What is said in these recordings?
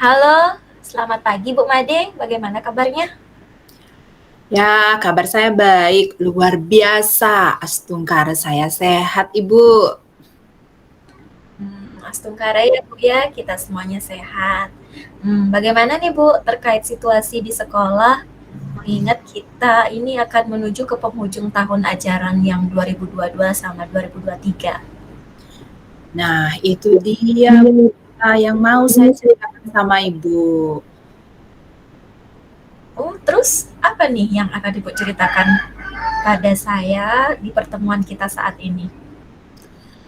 Halo, selamat pagi Bu Made, bagaimana kabarnya? Ya, kabar saya baik, luar biasa. Astungkara saya sehat, Ibu. Astungkara ya Bu ya, kita semuanya sehat. Bagaimana nih Bu terkait situasi di sekolah? Mengingat kita ini akan menuju ke penghujung tahun ajaran yang 2022 sama 2023. Nah, itu dia yang mau saya ceritakan sama Ibu. Oh, terus apa nih yang akan Ibu ceritakan pada saya di pertemuan kita saat ini?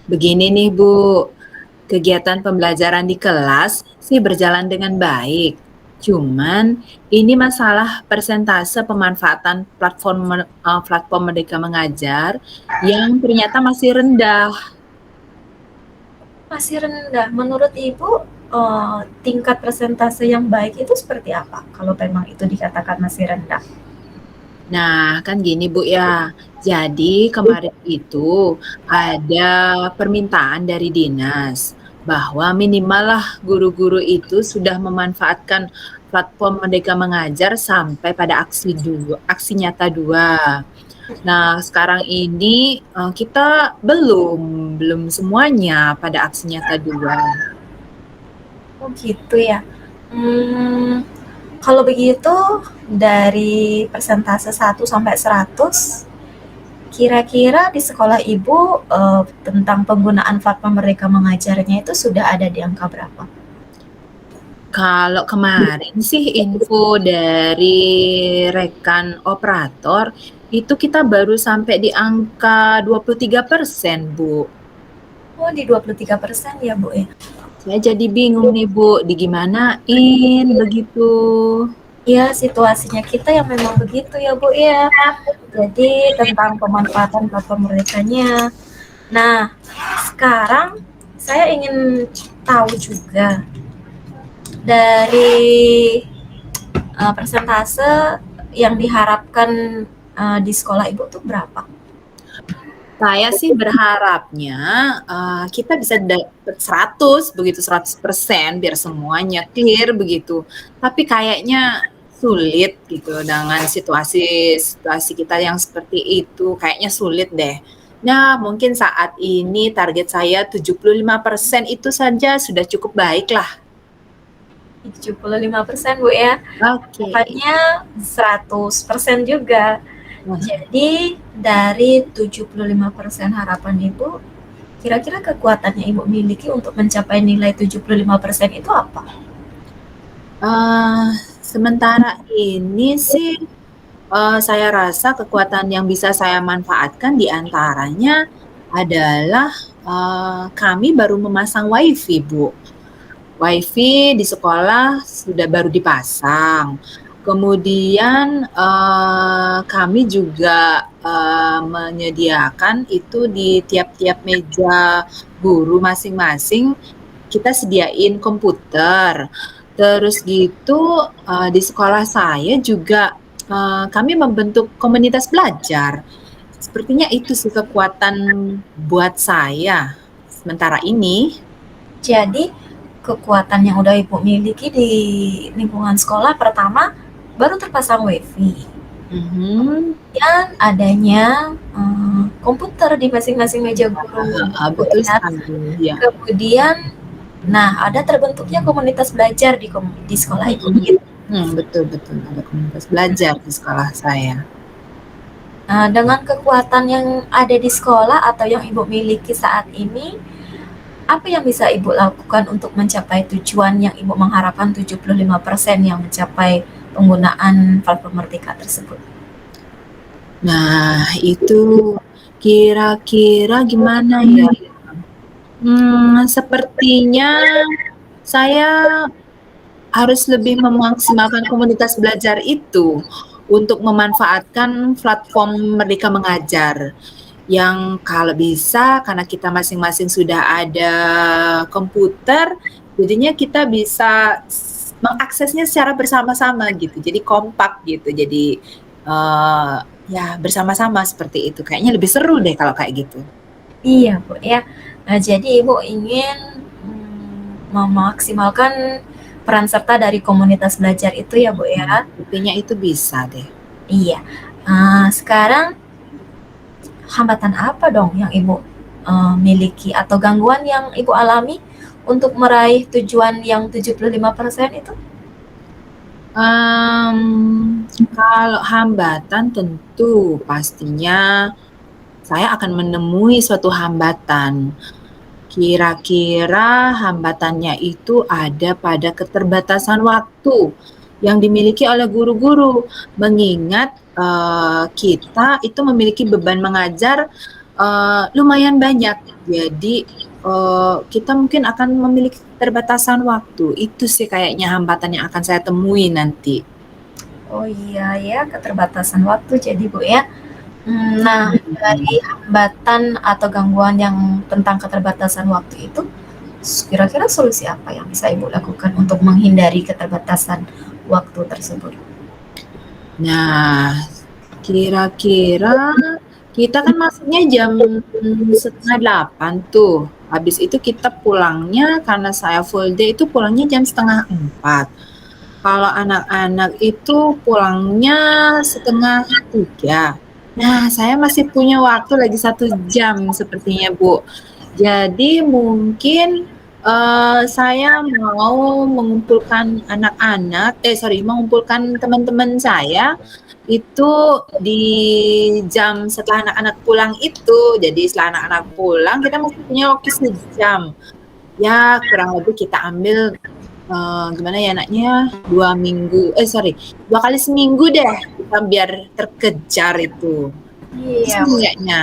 Begini nih, Bu. Kegiatan pembelajaran di kelas sih berjalan dengan baik. Cuman ini masalah persentase pemanfaatan platform Merdeka Mengajar yang ternyata masih rendah. Masih rendah. Menurut Ibu, tingkat persentase yang baik itu seperti apa kalau memang itu dikatakan masih rendah? Nah, kan gini Bu ya, jadi kemarin itu ada permintaan dari dinas bahwa minimal guru-guru itu sudah memanfaatkan platform Merdeka Mengajar sampai pada aksi nyata 2. Nah, sekarang ini kita belum semuanya pada aksi nyata 2. Oh gitu ya. Hmm, Kalau begitu dari persentase 1 sampai 100, kira-kira di sekolah Ibu tentang penggunaan platform mereka mengajarnya itu sudah ada di angka berapa? Kalau kemarin sih info dari rekan operator, itu kita baru sampai di angka 23%, Bu. Oh di 23% ya Bu ya. Saya jadi bingung nih, Bu, digimanain begitu. Ya situasinya kita yang memang begitu ya Bu ya. Jadi tentang pemanfaatan platform merekanya. Nah, sekarang saya ingin tahu juga dari persentase yang diharapkan di sekolah Ibu tuh berapa? Saya sih berharapnya kita bisa dapat 100 begitu, 100% biar semuanya clear begitu. Tapi kayaknya sulit gitu dengan situasi kita yang seperti itu, kayaknya sulit deh. Nah, mungkin saat ini target saya 75% itu saja sudah cukup baik lah. 75% Bu ya. Oke. Makanya 100% juga. Nah, Jadi dari 75% harapan Ibu, kira-kira kekuatannya Ibu miliki untuk mencapai nilai 75% itu apa? sementara ini sih saya rasa kekuatan yang bisa saya manfaatkan di antaranya adalah kami baru memasang WiFi, Bu. WiFi di sekolah sudah baru dipasang. Kemudian kami juga menyediakan itu di tiap-tiap meja guru masing-masing kita sediain komputer. Terus gitu di sekolah saya juga kami membentuk komunitas belajar. Sepertinya itu sih kekuatan buat saya sementara ini. Jadi kekuatan yang udah Ibu miliki di lingkungan sekolah pertama baru terpasang WiFi. Mhm. Kemudian adanya komputer di masing-masing meja guru. Betul Ya. sekali, ya. Kemudian, nah ada terbentuknya komunitas belajar di sekolah Ibu. Mhm. Betul betul, ada komunitas belajar di sekolah saya. Nah, dengan kekuatan yang ada di sekolah atau yang Ibu miliki saat ini, apa yang bisa Ibu lakukan untuk mencapai tujuan yang Ibu mengharapkan 75% yang mencapai penggunaan platform Merdeka tersebut? Nah, itu kira-kira gimana ya? Sepertinya saya harus lebih memaksimalkan komunitas belajar itu untuk memanfaatkan platform Merdeka Mengajar. Yang kalau bisa karena kita masing-masing sudah ada komputer, jadinya kita bisa mengaksesnya secara bersama-sama gitu. Jadi kompak gitu. Jadi ya bersama-sama seperti itu. Kayaknya lebih seru deh kalau kayak gitu. Iya, Bu ya. Nah, jadi Ibu ingin memaksimalkan peran serta dari komunitas belajar itu ya, Bu, ya? Sepertinya itu bisa deh. Iya. Sekarang hambatan apa dong yang Ibu miliki atau gangguan yang Ibu alami untuk meraih tujuan yang 75% itu? Kalau hambatan tentu pastinya saya akan menemui suatu hambatan. Kira-kira hambatannya itu ada pada keterbatasan waktu yang dimiliki oleh guru-guru. Mengingat, kita itu memiliki beban mengajar, lumayan banyak. Jadi, kita mungkin akan memiliki keterbatasan waktu. Itu sih kayaknya hambatan yang akan saya temui nanti. Oh iya ya, keterbatasan waktu jadi Bu ya. Nah, dari hambatan atau gangguan yang tentang keterbatasan waktu itu, kira-kira solusi apa yang bisa Ibu lakukan untuk menghindari keterbatasan waktu tersebut? Nah, kira-kira kita kan masuknya jam 7:30 tuh. Habis itu kita pulangnya karena saya full day itu pulangnya jam 3:30. Kalau anak-anak itu pulangnya 2:30. Nah, saya masih punya waktu lagi 1 jam sepertinya, Bu. Jadi mungkin, saya mau mengumpulkan mengumpulkan teman-teman saya itu di jam setelah anak-anak pulang itu. Jadi setelah anak-anak pulang kita masih punya waktu sejam. Ya kurang lebih kita ambil, gimana ya enaknya, 2 kali seminggu deh kita biar terkejar itu. Itu Iya, sih Bu. kayaknya,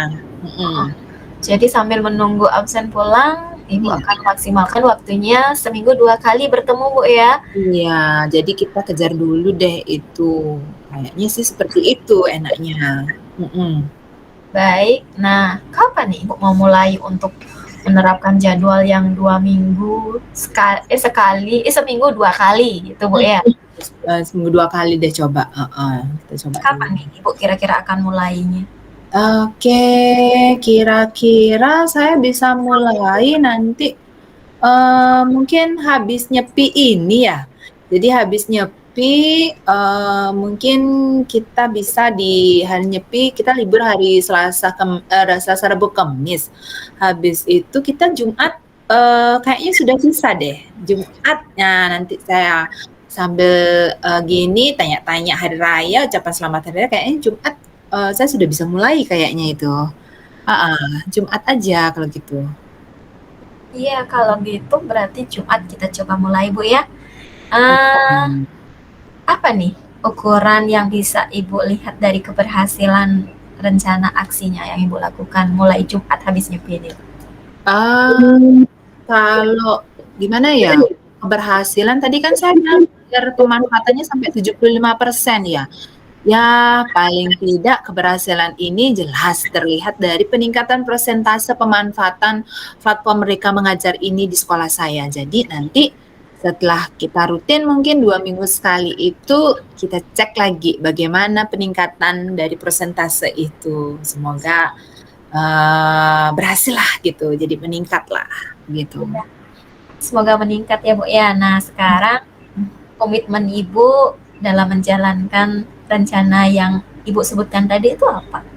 Jadi sambil menunggu absen pulang, Ibu Iya. akan maksimalkan waktunya seminggu 2 kali bertemu, Bu ya? Iya, jadi kita kejar dulu deh itu. Kayaknya sih seperti itu enaknya. Baik. Nah, kapan nih Ibu mau mulai untuk menerapkan jadwal yang 2 minggu seminggu 2 kali gitu, Bu ya? Seminggu 2 kali deh coba, kita coba Kapan dulu. nih Ibu kira-kira akan mulainya? Oke, kira-kira saya bisa mulai nanti, mungkin habis nyepi ini ya. Jadi habis nyepi, mungkin kita bisa di hari nyepi kita libur hari Selasa, Rabu, Kamis. Habis itu kita Jumat, kayaknya sudah bisa deh. Jumat, nah nanti saya sambil, gini tanya-tanya hari raya, ucapan selamat hari raya, kayaknya Jumat, saya sudah bisa mulai kayaknya itu. Jumat aja kalau gitu. Iya, kalau gitu berarti Jumat kita coba mulai, Bu ya. Eee, apa nih ukuran yang bisa Ibu lihat dari keberhasilan rencana aksinya yang Ibu lakukan mulai Jumat habis nyepi ini? Kalau gimana ya, keberhasilan tadi kan saya bilang biar pemanfaatannya sampai 75% ya. Ya, paling tidak keberhasilan ini jelas terlihat dari peningkatan persentase pemanfaatan platform Merdeka Mengajar ini di sekolah saya. Jadi nanti setelah kita rutin mungkin 2 minggu sekali itu kita cek lagi bagaimana peningkatan dari persentase itu. Semoga berhasil lah gitu, jadi meningkat lah gitu. Semoga meningkat ya Bu ya. Nah sekarang komitmen Ibu dalam menjalankan rencana yang Ibu sebutkan tadi itu apa?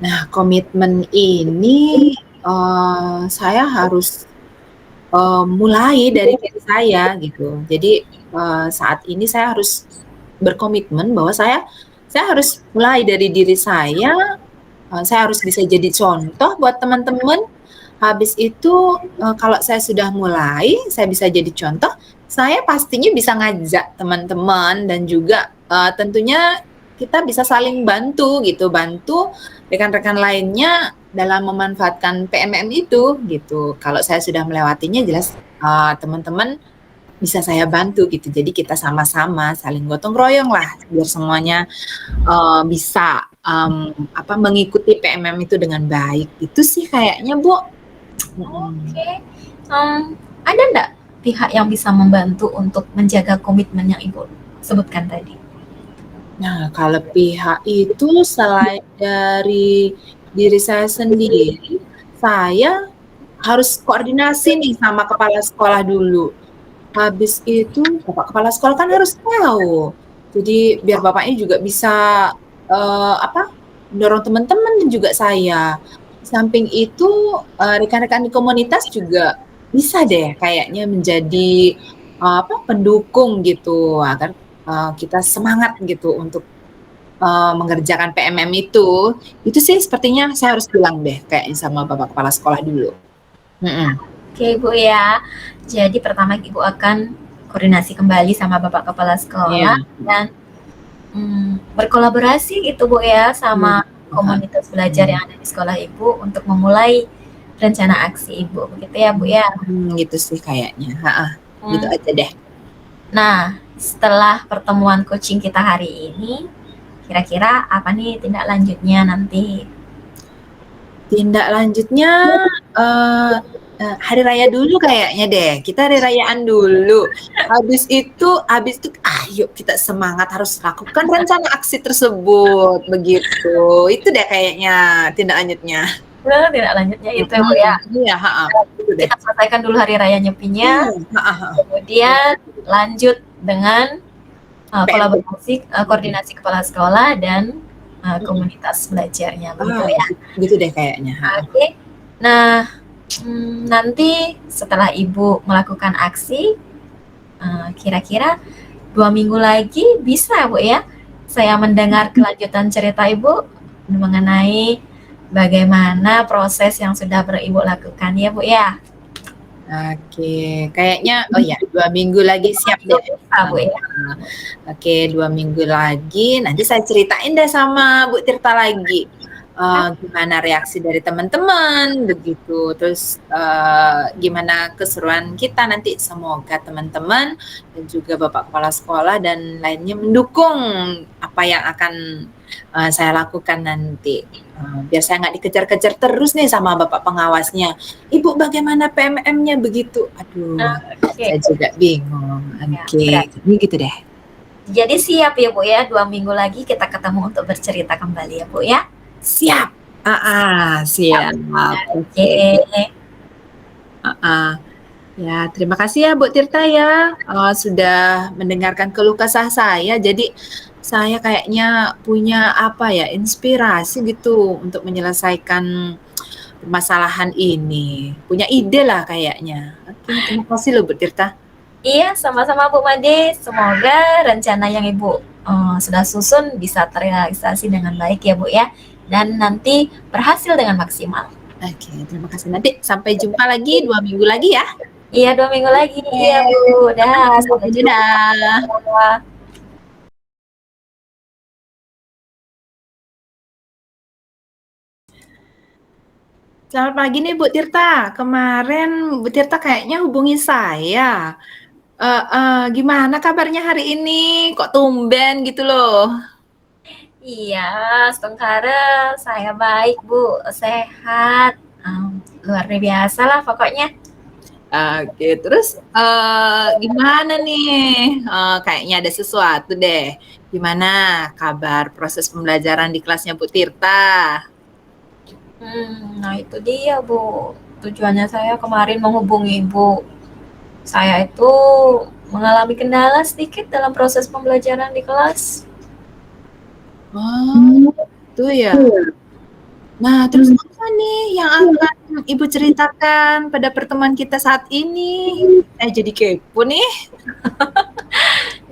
Nah, komitmen ini saya harus mulai dari diri saya gitu. Jadi saat ini saya harus berkomitmen bahwa saya harus mulai dari diri saya harus bisa jadi contoh buat teman-teman. Habis itu kalau saya sudah mulai, saya bisa jadi contoh, saya pastinya bisa ngajak teman-teman dan juga tentunya kita bisa saling bantu gitu, bantu rekan-rekan lainnya dalam memanfaatkan PMM itu gitu. Kalau saya sudah melewatinya jelas teman-teman bisa saya bantu gitu. Jadi kita sama-sama saling gotong royong lah biar semuanya bisa mengikuti PMM itu dengan baik. Itu sih kayaknya, Bu. Oke. Ada nggak pihak yang bisa membantu untuk menjaga komitmen yang Ibu sebutkan tadi? Nah, kalau pihak itu selain dari diri saya sendiri, saya harus koordinasi nih sama kepala sekolah dulu. habis itu Bapak kepala sekolah kan harus tahu. Jadi biar Bapaknya juga bisa, apa, mendorong teman-teman dan juga saya. Di samping itu, rekan-rekan di komunitas juga bisa deh kayaknya menjadi, apa, pendukung gitu agar, kita semangat gitu untuk, mengerjakan PMM itu. Itu sih sepertinya saya harus bilang deh kayaknya sama Bapak kepala sekolah dulu. Mhm. Oke Ibu ya. Jadi pertama Ibu akan koordinasi kembali sama Bapak Kepala Iya. Sekolah dan berkolaborasi gitu Bu ya Iya, sama heeh. komunitas belajar yang ada di sekolah Ibu untuk memulai rencana aksi Ibu, begitu ya Bu ya? Gitu sih kayaknya, heeh, gitu Hmm. aja deh. Nah, setelah pertemuan coaching kita hari ini, kira-kira apa nih tindak lanjutnya nanti? Tindak lanjutnya, eee hari raya dulu kayaknya deh, kita hari rayaan dulu. Habis itu, ayo kita semangat harus lakukan rencana aksi tersebut, begitu. Itu deh kayaknya tindak lanjutnya. Tindak lanjutnya itu ya Bu ya. Iya, heeh, gitu deh. Kita selesaikan dulu hari raya Nyepinya, Iya, heeh heeh. kemudian lanjut dengan PMB. kolaborasi, koordinasi kepala sekolah dan komunitas belajarnya, begitu ya? Gitu deh kayaknya, heeh. Oke. Nah, nanti setelah Ibu melakukan aksi, kira-kira 2 minggu lagi bisa Bu ya, saya mendengar kelanjutan cerita Ibu mengenai bagaimana proses yang sudah Ibu lakukan ya Bu ya? Oke, kayaknya oh ya 2 minggu lagi 2 siap minggu deh. bisa Bu ya? Heeh. Oke, 2 minggu lagi nanti saya ceritain deh sama Bu Tirta lagi, gimana reaksi dari teman-teman begitu, terus, gimana keseruan kita nanti. Semoga teman-teman dan juga Bapak kepala sekolah dan lainnya mendukung apa yang akan, saya lakukan nanti. Biar saya nggak dikejar-kejar terus nih sama bapak pengawasnya, "Ibu bagaimana PMM-nya?" Begitu. Aduh, Oke, saya juga bingung. ya, Oke, berarti jadi gitu deh. jadi siap ya Bu ya, 2 minggu lagi kita ketemu untuk bercerita kembali ya Bu ya? Siap. Siap. Siap. Oke. Oke. Heeh. Ya, terima kasih ya Bu Tirta ya, sudah mendengarkan keluh kesah saya. Jadi saya kayaknya punya apa ya, inspirasi gitu untuk menyelesaikan permasalahan ini. Punya ide lah kayaknya. Oke, terima kasih loh Bu Tirta. Iya, sama-sama Bu Made. Semoga rencana yang Ibu sudah susun bisa terrealisasi dengan baik ya Bu ya. Dan nanti berhasil dengan maksimal. Oke, terima kasih. Nanti sampai jumpa lagi 2 minggu lagi ya. Iya, 2 minggu lagi. Oke, Iya Bu. terima Dah, kasih. sampai Dadah. jumpa. Selamat pagi nih Bu Tirta. Kemarin Bu Tirta kayaknya hubungi saya. Gimana kabarnya hari ini? Kok tumben gitu loh? Iya, Stungkara, saya baik Bu, sehat. Luar biasa lah pokoknya. Oke, terus gimana nih? Kayaknya ada sesuatu deh. Gimana kabar proses pembelajaran di kelasnya Bu Tirta? Nah itu dia Bu. Tujuannya saya kemarin menghubungi Ibu. Saya itu mengalami kendala sedikit dalam proses pembelajaran di kelas. Oh, itu ya. Nah, terus apa nih yang akan Ibu ceritakan pada pertemuan kita saat ini? Saya jadi kepo nih.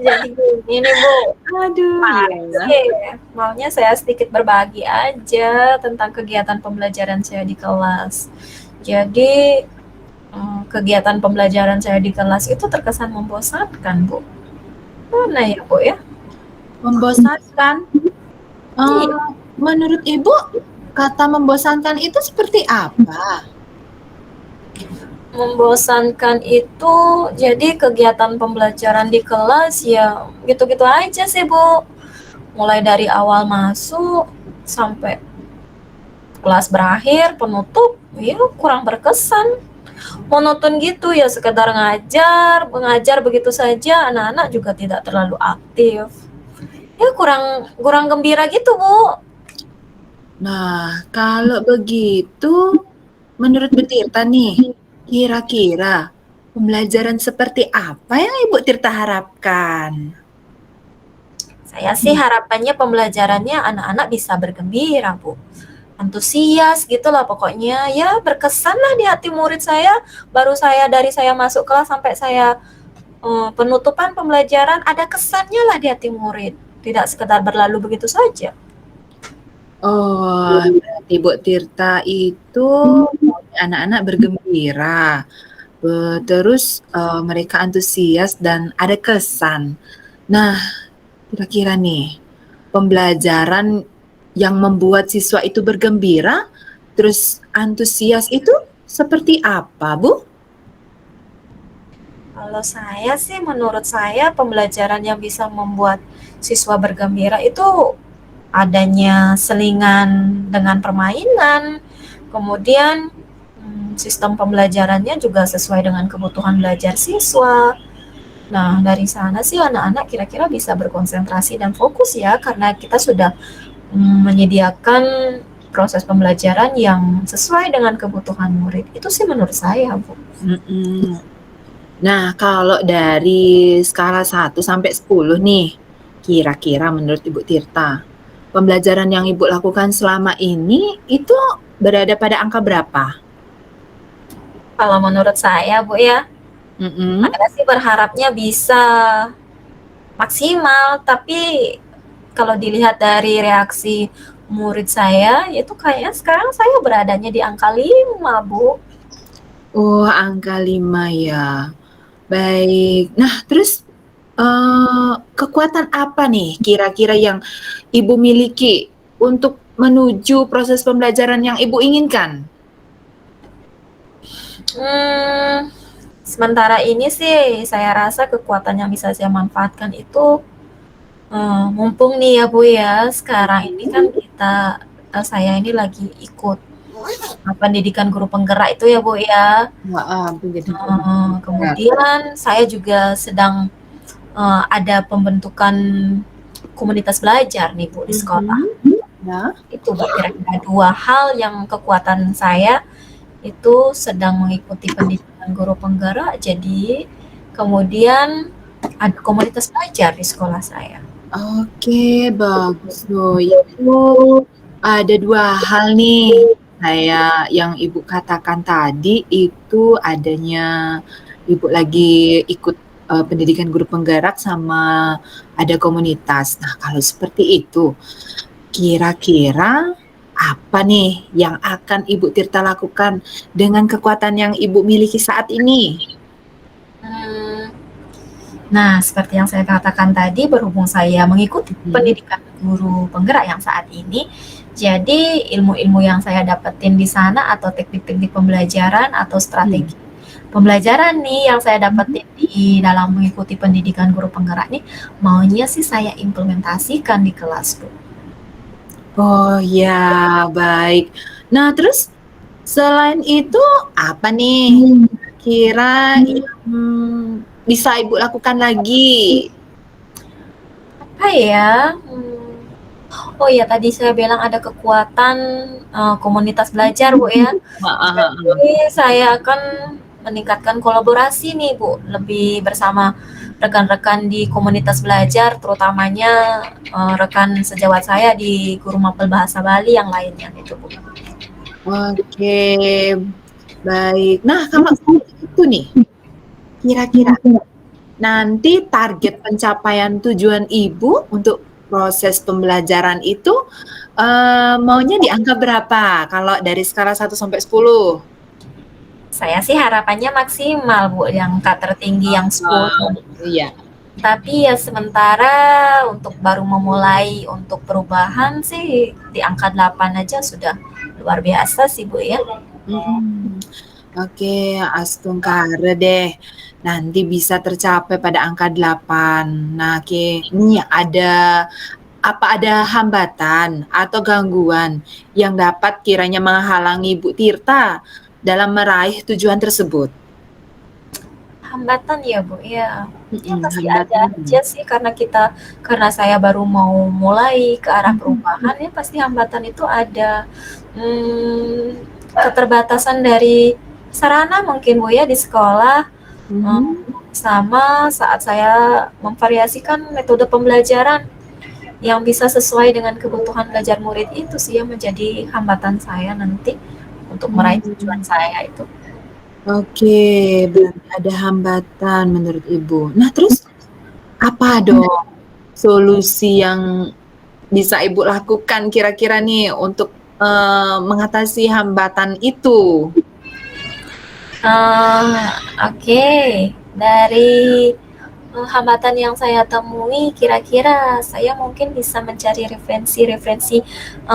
Jadi gini nih Bu, Aduh, mari iya. sih, maunya saya sedikit berbagi aja tentang kegiatan pembelajaran saya di kelas. Jadi kegiatan pembelajaran saya di kelas itu terkesan membosankan Bu. Mana ya Bu ya? Membosankan. Iya. Menurut Ibu, kata membosankan itu seperti apa? Membosankan itu jadi kegiatan pembelajaran di kelas ya gitu-gitu aja sih Bu. Mulai dari awal masuk sampai kelas berakhir, penutup, ya kurang berkesan. Monoton gitu ya, sekedar mengajar begitu saja, anak-anak juga tidak terlalu aktif. Ya kurang kurang gembira gitu, Bu. Nah, kalau begitu, menurut Bu Tirta nih, kira-kira Pembelajaran seperti apa yang Ibu Tirta harapkan? Saya sih harapannya pembelajarannya anak-anak bisa bergembira, Bu. Antusias gitu lah pokoknya. Ya berkesan lah di hati murid saya. Baru saya dari saya masuk kelas sampai saya penutupan pembelajaran ada kesannya lah di hati murid. Tidak sekedar berlalu begitu saja. Oh, berarti Ibu Tirta itu maunya anak-anak bergembira, terus mereka antusias dan ada kesan. Nah, kira-kira nih, pembelajaran yang membuat siswa itu bergembira, terus antusias itu seperti apa, Bu? Kalau saya sih menurut saya pembelajaran yang bisa membuat siswa bergembira itu adanya selingan dengan permainan, kemudian sistem pembelajarannya juga sesuai dengan kebutuhan belajar siswa. Nah, dari sana sih anak-anak kira-kira bisa berkonsentrasi dan fokus ya, karena kita sudah menyediakan proses pembelajaran yang sesuai dengan kebutuhan murid. Itu sih menurut saya, Bu. Nah, kalau dari skala 1 sampai 10 nih, kira-kira menurut Ibu Tirta, pembelajaran yang Ibu lakukan selama ini itu berada pada angka berapa? Kalau menurut saya, Bu ya, saya sih berharapnya bisa maksimal, tapi kalau dilihat dari reaksi murid saya, itu kayaknya sekarang saya beradanya di angka 5, Bu. Oh, angka 5 ya. Baik. Nah, terus kekuatan apa nih kira-kira yang Ibu miliki untuk menuju proses pembelajaran yang Ibu inginkan? Sementara ini sih saya rasa kekuatan yang bisa saya manfaatkan itu mumpung nih ya Bu ya, sekarang ini kan saya ini lagi ikut pendidikan guru penggerak itu ya Bu ya. Kemudian saya juga sedang ada pembentukan komunitas belajar nih Bu di sekolah. Itu kira-kira 2 hal yang kekuatan saya itu sedang mengikuti pendidikan guru penggerak, jadi kemudian ada komunitas belajar di sekolah saya. Oke, bagus loh. Itu ada 2 hal nih yang Ibu katakan tadi itu adanya Ibu lagi ikut pendidikan guru penggerak sama ada komunitas. Nah, kalau seperti itu, kira-kira apa nih yang akan Ibu Tirta lakukan dengan kekuatan yang Ibu miliki saat ini? Nah, seperti yang saya katakan tadi, berhubung saya mengikuti pendidikan guru penggerak yang saat ini, jadi ilmu-ilmu yang saya dapetin di sana atau teknik-teknik pembelajaran atau strategi pembelajaran nih yang saya dapetin di dalam mengikuti pendidikan guru penggerak nih, maunya sih saya implementasikan di kelas, Bu. Oh ya, baik. Nah, terus selain itu apa nih kira yang bisa Ibu lakukan lagi? Apa ya? Oh iya tadi saya bilang ada kekuatan komunitas belajar Bu ya. Jadi saya akan meningkatkan kolaborasi nih Bu, lebih bersama rekan-rekan di komunitas belajar, terutamanya rekan sejawat saya di Guru Mapel Bahasa Bali yang lainnya itu Bu. Oke, baik. Nah, kalau itu nih, kira-kira nanti target pencapaian tujuan Ibu untuk proses pembelajaran itu maunya di angka berapa kalau dari skala 1 sampai 10? Saya sih harapannya maksimal Bu, yang angka tertinggi yang 10. Iya. Tapi ya sementara untuk baru memulai untuk perubahan sih di angka 8 aja sudah luar biasa sih Bu ya. Oke, astungkare deh. Nanti bisa tercapai pada angka 8. Nah, ini ada hambatan atau gangguan yang dapat kiranya menghalangi Bu Tirta dalam meraih tujuan tersebut? Hambatan ya Bu ya. Ya pasti ada aja sih karena saya baru mau mulai ke arah perubahan ya pasti hambatan itu ada. Keterbatasan dari sarana mungkin Bu ya di sekolah, Mhm. Sama saat saya memvariasikan metode pembelajaran yang bisa sesuai dengan kebutuhan belajar murid itu sih yang menjadi hambatan saya nanti untuk meraih tujuan Mmm. saya itu. Oke, berarti ada hambatan menurut Ibu. Nah, terus apa dong solusi yang bisa Ibu lakukan kira-kira nih untuk, mengatasi hambatan itu? Oke, dari hambatan yang saya temui kira-kira saya mungkin bisa mencari referensi-referensi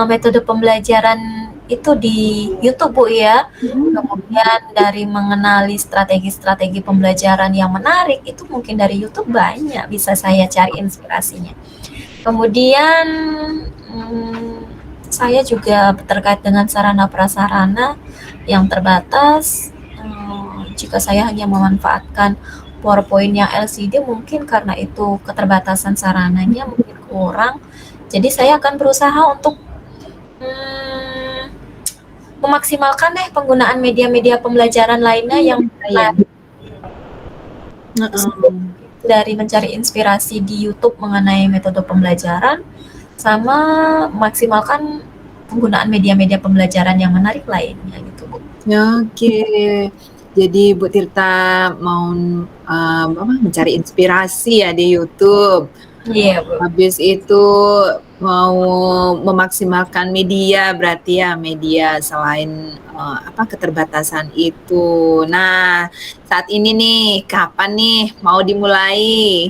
metode pembelajaran itu di YouTube Bu ya. Mhm. Kemudian dari mengenali strategi-strategi pembelajaran yang menarik itu mungkin dari YouTube banyak bisa saya cari inspirasinya. Kemudian saya juga terkait dengan sarana prasarana yang terbatas. Jika saya hanya memanfaatkan PowerPoint yang LCD mungkin karena itu keterbatasan sarananya mungkin kurang. Jadi saya akan berusaha untuk memaksimalkan deh penggunaan media-media pembelajaran lainnya yang Iya. Heeh. dari mencari inspirasi di YouTube mengenai metode pembelajaran sama maksimalkan penggunaan media-media pembelajaran yang menarik lainnya gitu Bu. Oke. Jadi Bu Tirta mau, mencari inspirasi ya di YouTube. Iya Bu. Habis itu mau memaksimalkan media berarti ya, media selain, keterbatasan itu. Nah, saat ini nih, kapan nih mau dimulai?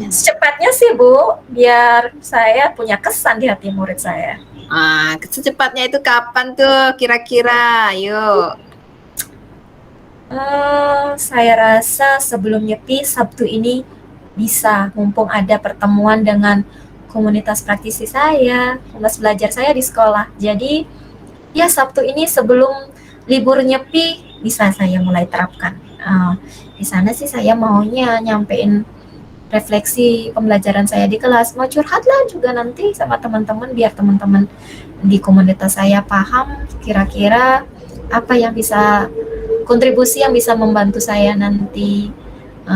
Secepatnya sih Bu, biar saya punya kesan di hati murid saya. Secepatnya itu kapan tuh kira-kira? Ayo. Saya rasa sebelum nyepi Sabtu ini bisa, mumpung ada pertemuan dengan komunitas praktisi saya, komunitas belajar saya di sekolah. Jadi ya Sabtu ini sebelum libur nyepi bisa saya mulai terapkan. Di sana sih saya maunya nyampein refleksi pembelajaran saya di kelas, mau curhat lah juga nanti sama teman-teman biar teman-teman di komunitas saya paham kira-kira apa yang bisa kontribusi yang bisa membantu saya nanti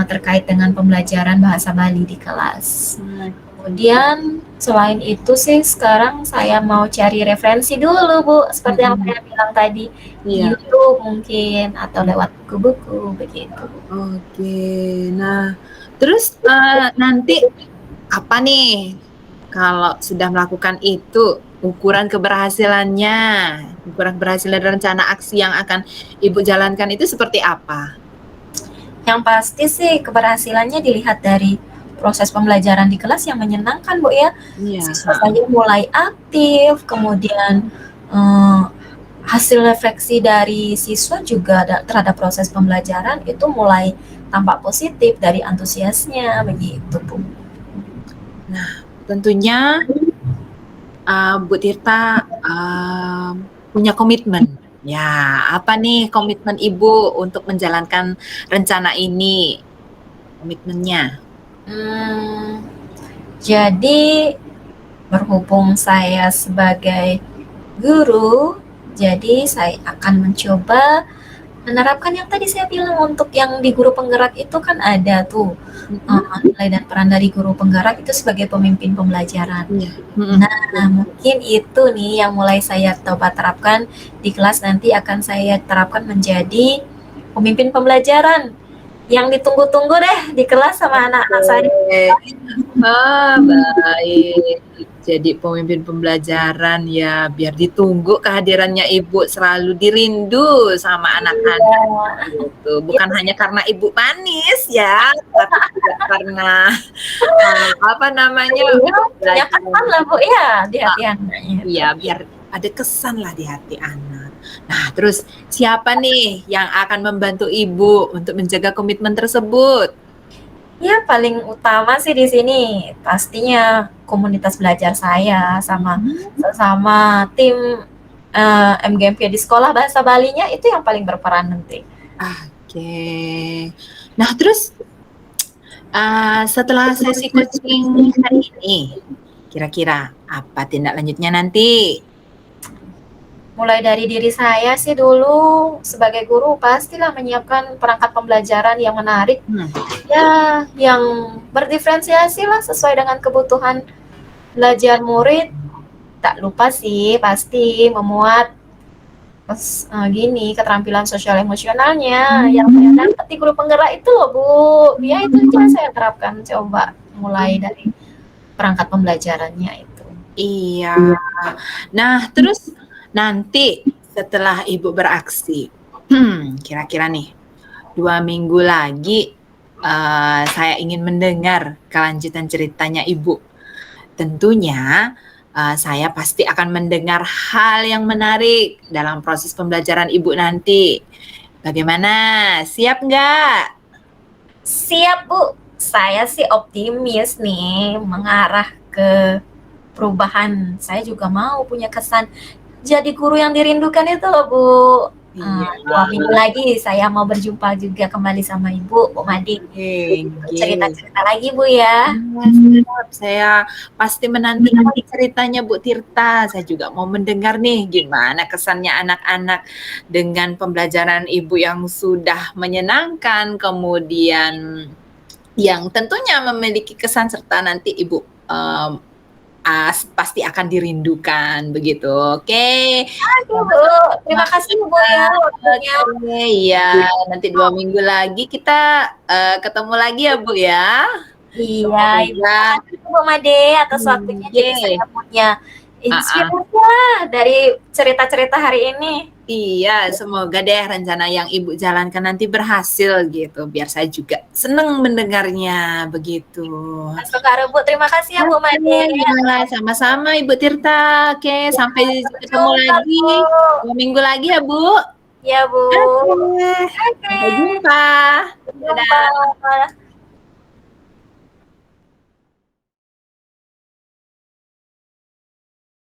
terkait dengan pembelajaran bahasa Bali di kelas. Kemudian selain itu sih sekarang saya mau cari referensi dulu Bu, seperti yang saya bilang tadi di Iya. YouTube mungkin atau lewat buku-buku begitu. Oke. Nah, terus, nanti apa nih kalau sudah melakukan itu, ukuran keberhasilannya, ukuran keberhasilan rencana aksi yang akan Ibu jalankan itu seperti apa? Yang pasti sih keberhasilannya dilihat dari proses pembelajaran di kelas yang menyenangkan Bu ya. Iya, Siswa saya mulai aktif, kemudian hasil refleksi dari siswa juga terhadap proses pembelajaran itu mulai tampak positif dari antusiasnya begitu Bu. Nah, tentunya, Bu Tirta, punya komitmen. Ya, apa nih komitmen Ibu untuk menjalankan rencana ini? Komitmennya? Jadi berhubung saya sebagai guru, jadi saya akan mencoba menerapkan yang tadi saya bilang untuk yang di guru penggerak itu kan ada tuh nilai dan peran dari guru penggerak itu sebagai pemimpin pembelajaran. Iya, Nah, mungkin itu nih yang mulai saya coba terapkan di kelas nanti akan saya terapkan menjadi pemimpin pembelajaran yang ditunggu-tunggu deh di kelas sama anak-anak saya. Baik. Jadi pemimpin pembelajaran ya, biar ditunggu kehadirannya Ibu selalu dirindu sama anak-anak gitu. Bukan hanya karena Ibu manis ya, tapi juga karena, apa namanya, Punya kesan lah Bu ya di hati anaknya itu. iya, biar ada kesan lah di hati anak. Nah, terus siapa nih yang akan membantu Ibu untuk menjaga komitmen tersebut? Ya paling utama sih di sini pastinya komunitas belajar saya sama tim MGMP di sekolah bahasa Balinya itu yang paling berperan nanti. Oke. Nah, terus, setelah sesi coaching hari ini, kira-kira apa tindak lanjutnya nanti? Mulai dari diri saya sih dulu sebagai guru pastilah menyiapkan perangkat pembelajaran yang menarik, ya yang berdiferensiasi lah sesuai dengan kebutuhan belajar murid. Tak lupa sih pasti memuat gini keterampilan sosial emosionalnya yang saya dapat di guru penggerak itu loh Bu. Ya itu juga saya terapkan coba mulai dari perangkat pembelajarannya itu. Iya. Nah, terus nanti setelah Ibu beraksi, kira-kira nih 2 minggu lagi, saya ingin mendengar kelanjutan ceritanya Ibu. Tentunya, saya pasti akan mendengar hal yang menarik dalam proses pembelajaran Ibu nanti. Bagaimana, siap nggak? Siap Bu, saya sih optimis nih mengarah ke perubahan. Saya juga mau punya kesan jadi guru yang dirindukan itu loh Bu. Iya. 2 minggu lagi saya mau berjumpa juga kembali sama Ibu, Bu Madi. Nggih. Cerita-cerita lagi Bu ya. Iya, siap. Saya pasti menantikan ceritanya Bu Tirta. Saya juga mau mendengar nih gimana kesannya anak-anak dengan pembelajaran Ibu yang sudah menyenangkan, kemudian yang tentunya memiliki kesan serta nanti Ibu, pasti akan dirindukan begitu. Oke. Oke Bu, terima kasih Bu ya waktunya. Oke, iya. Nanti 2 minggu lagi kita, ketemu lagi ya Bu ya. Iya, Ibu Semoga makasih Bu Made atas waktunya jadi saya nggih. punya Heeh. inspirasi lah dari cerita-cerita hari ini. Iya, semoga deh rencana yang Ibu jalankan nanti berhasil gitu, biar saya juga seneng mendengarnya, begitu. Sekarang Bu, terima kasih ya Bu Oke, Made. iya, sama-sama Ibu Tirta. Oke, Ya, sampai sampai ketemu jumpa lagi Bu. 2 minggu lagi ya, Bu. Ya Bu. Oke, Oke, sampai jumpa. sampai Dadah. jumpa.